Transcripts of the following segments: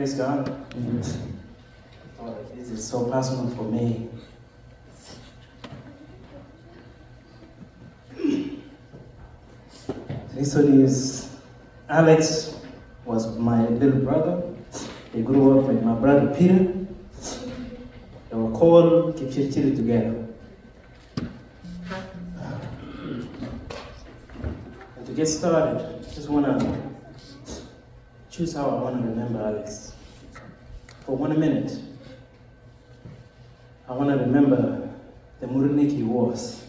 Praise God. Oh, this is so personal for me. This one is Alex was my little brother. They grew up with my brother Peter. They were called Kipchirchiri together. And to get started, I just want to choose how I want to remember Alex. For 1 minute, I want to remember the Murnik he was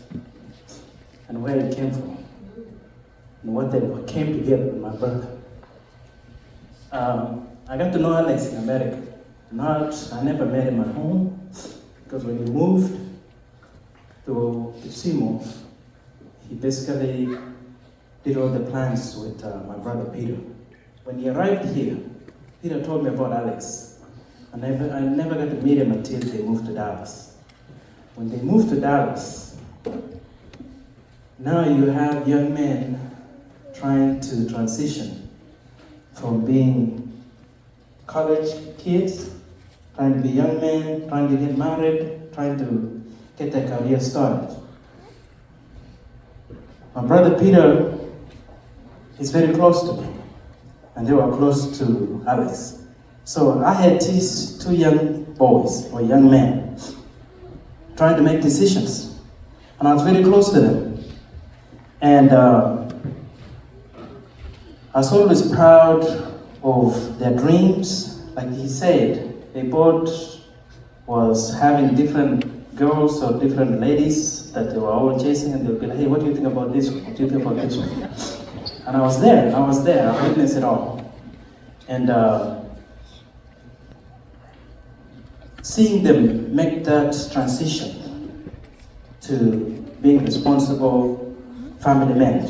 and where he came from and what they came together with my brother. I got to know Alex in America. I never met him at home because when he moved to Simo, he basically did all the plans with my brother Peter. When he arrived here, Peter told me about Alex. I never got to meet him until they moved to Dallas. When they moved to Dallas, now you have young men trying to transition from being college kids, trying to be young men, trying to get married, trying to get their career started. My brother Peter is very close to me, and they were close to Alex. So I had these two young boys, or young men, trying to make decisions, and I was very close to them. And I was always proud of their dreams. Like he said, they both was having different girls or different ladies that they were all chasing, and they'll be like, hey, what do you think about this one? What do you think about this one? And I was there, I witnessed it all. And seeing them make that transition to being responsible family men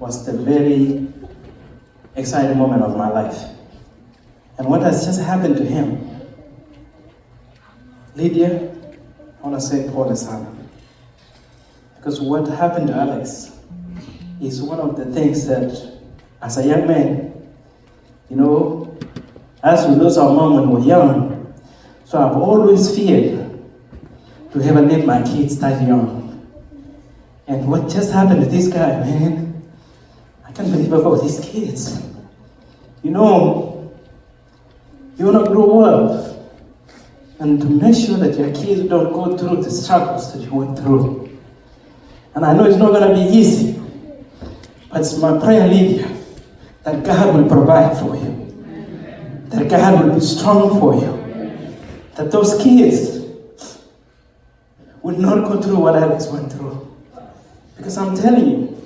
was the very exciting moment of my life. And what has just happened to him, Lydia, I want to say Paul Sana. Because what happened to Alex is one of the things that, as a young man, you know, as we lose our mom when we're young, so I've always feared to ever leave my kids that young. And what just happened to this guy, man, I can't believe about these kids. You know, you want to grow up and to make sure that your kids don't go through the struggles that you went through. And I know it's not going to be easy, but it's my prayer, Lydia, that God will provide for you, that God will be strong for you, that those kids will not go through what Alex went through. Because I'm telling you,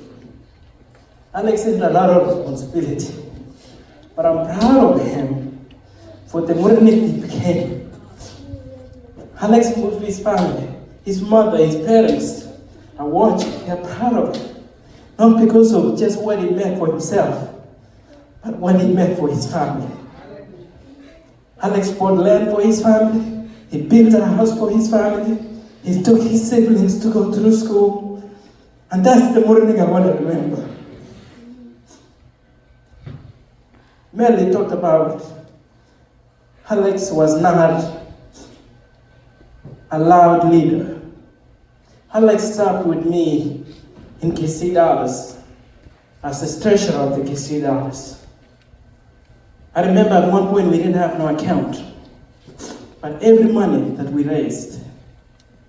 Alex has a lot of responsibility, but I'm proud of him for the Murnik he became. Alex moved his family, his mother, his parents are watching, they're proud of him. Not because of just what he meant for himself, but what he meant for his family. Alex bought land for his family, he built a house for his family, he took his siblings to go through school, and that's the Murnik I want to remember. Melly talked about Alex was not a loud leader. Alex served with me in KC Dallas as the treasurer of the KC Dallas. I remember at one point we didn't have no account, but every money that we raised,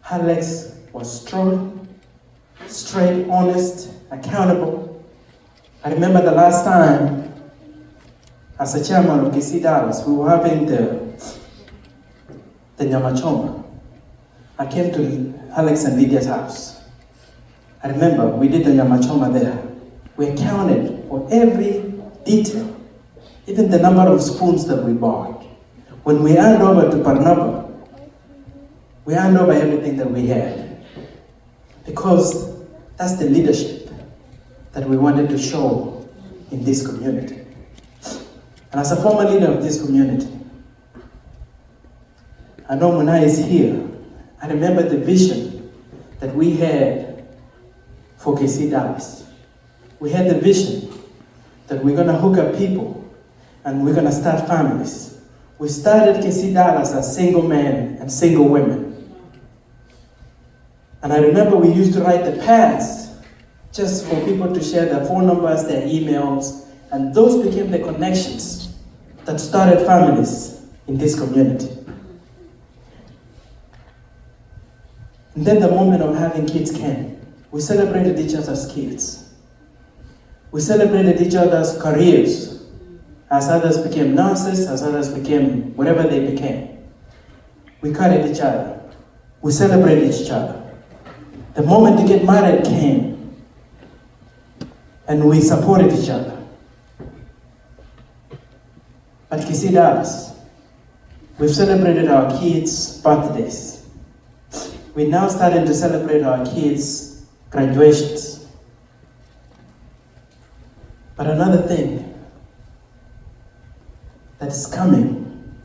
Alex was strong, straight, honest, accountable. I remember the last time as a chairman of KC Dallas, we were having the Nyamachoma. I came to Alex and Lydia's house. I remember we did the Nyamachoma there. We accounted for every detail, even the number of spoons that we bought. When we hand over to Parnapa, we hand over everything that we had. Because that's the leadership that we wanted to show in this community. And as a former leader of this community, I know Munai is here. I remember the vision that we had for KC Dallas. We had the vision that we're going to hook up people and we're going to start families. We started KC Dallas as single men and single women. And I remember we used to write the pads just for people to share their phone numbers, their emails, and those became the connections that started families in this community. And then the moment of having kids came. We celebrated each other's kids. We celebrated each other's careers, as others became nurses, as others became whatever they became. We carried each other. We celebrated each other. The moment to get married came, and we supported each other. But KC Dallas, we've celebrated our kids' birthdays. We're now starting to celebrate our kids' graduations. But another thing that is coming,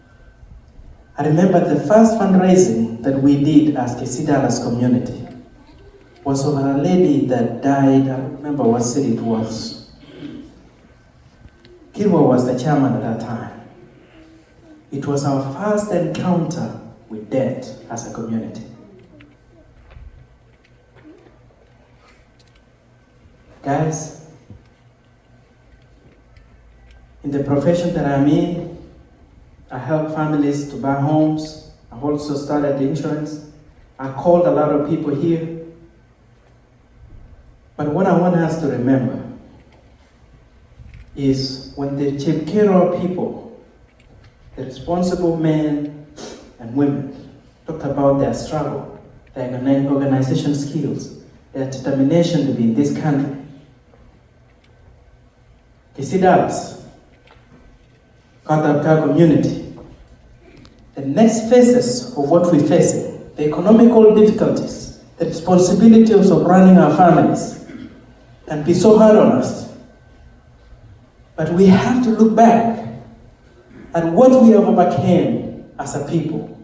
I remember the first fundraising that we did as KC Dallas community was over a lady that died. I don't remember what city it was. Kilwa was the chairman at that time. It was our first encounter with death as a community. Guys, in the profession that I'm in, I help families to buy homes. I also started insurance. I called a lot of people here. But what I want us to remember is when the Chepkero people, the responsible men and women, talked about their struggle, their organization skills, their determination to be in this country. KC Dallas, Katabka community, the next phases of what we're facing, the economical difficulties, the responsibilities of running our families, can be so hard on us. But we have to look back at what we have overcame as a people.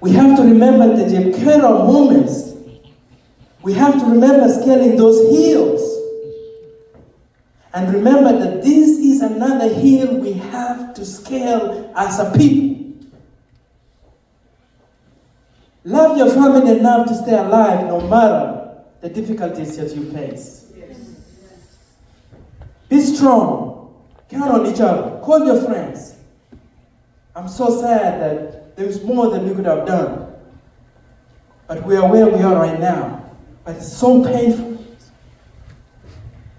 We have to remember the Chepkero moments. We have to remember scaling those hills. And remember that this is another hill we have to scale as a people. Love your family enough to stay alive no matter the difficulties that you face. Be strong. Count on each other. Call your friends. I'm so sad that there's more than we could have done. But we are where we are right now. But it's so painful.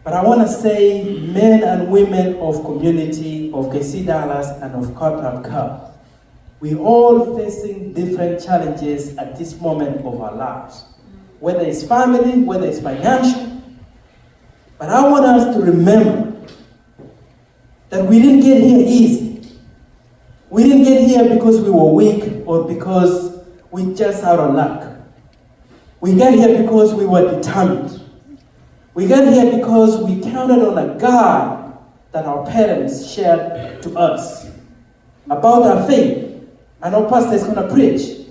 But I want to say, men and women of community, of KC Dallas and of Katabka, we're all facing different challenges at this moment of our lives. Whether it's family, whether it's financial. But I want us to remember that we didn't get here easy. We didn't get here because we were weak or because we just out of luck. We got here because we were determined. We got here because we counted on a God that our parents shared to us about our faith. I know Pastor is going to preach.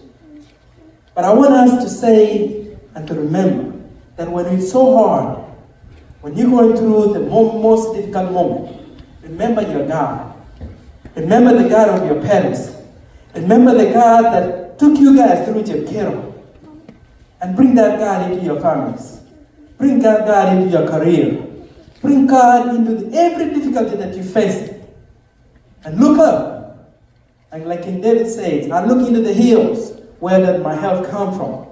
But I want us to say and to remember that when it's so hard, when you're going through the most difficult moment, remember your God. Remember the God of your parents. Remember the God that took you guys through Chepkero. And bring that God into your families. Bring God into your career. Bring God into every difficulty that you face. And look up. And like King David says, I look into the hills where did my help come from.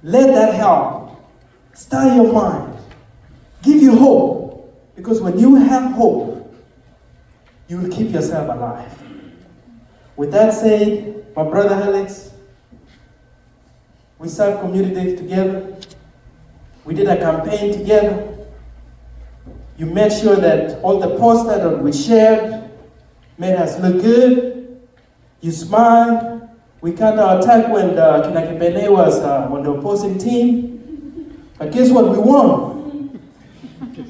Let that help stir your mind. Give you hope. Because when you have hope, you will keep yourself alive. With that said, my brother Alex, we serve community together. We did a campaign together. You made sure that all the posters that we shared made us look good. You smiled. We counterattacked when Kinakipene was on the opposing team. But guess what? We won.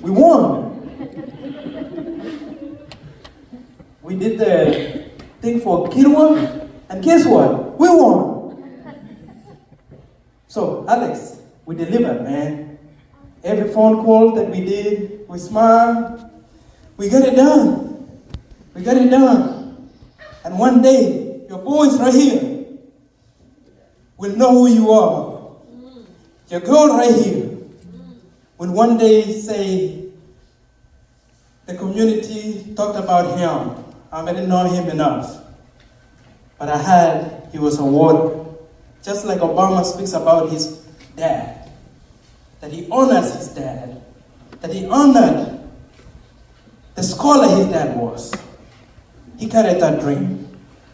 We won. We did the thing for Kilwa, and guess what? We won. So, Alex, we delivered, man. Every phone call that we did, we smiled. We got it done. We got it done. And one day, your boys right here will know who you are. Your girl right here will one day say, the community talked about him. I didn't know him enough. But I heard he was a warrior. Just like Obama speaks about his dad. That he honors his dad. That he honored the scholar his dad was. He carried that dream.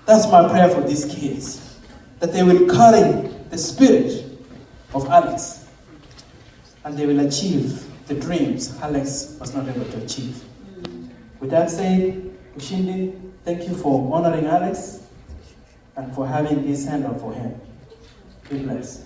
That's my prayer for these kids. That they will carry the spirit of Alex. And they will achieve the dreams Alex was not able to achieve. With that said, Ushindi, thank you for honoring Alex and for having this handout for him. Be blessed.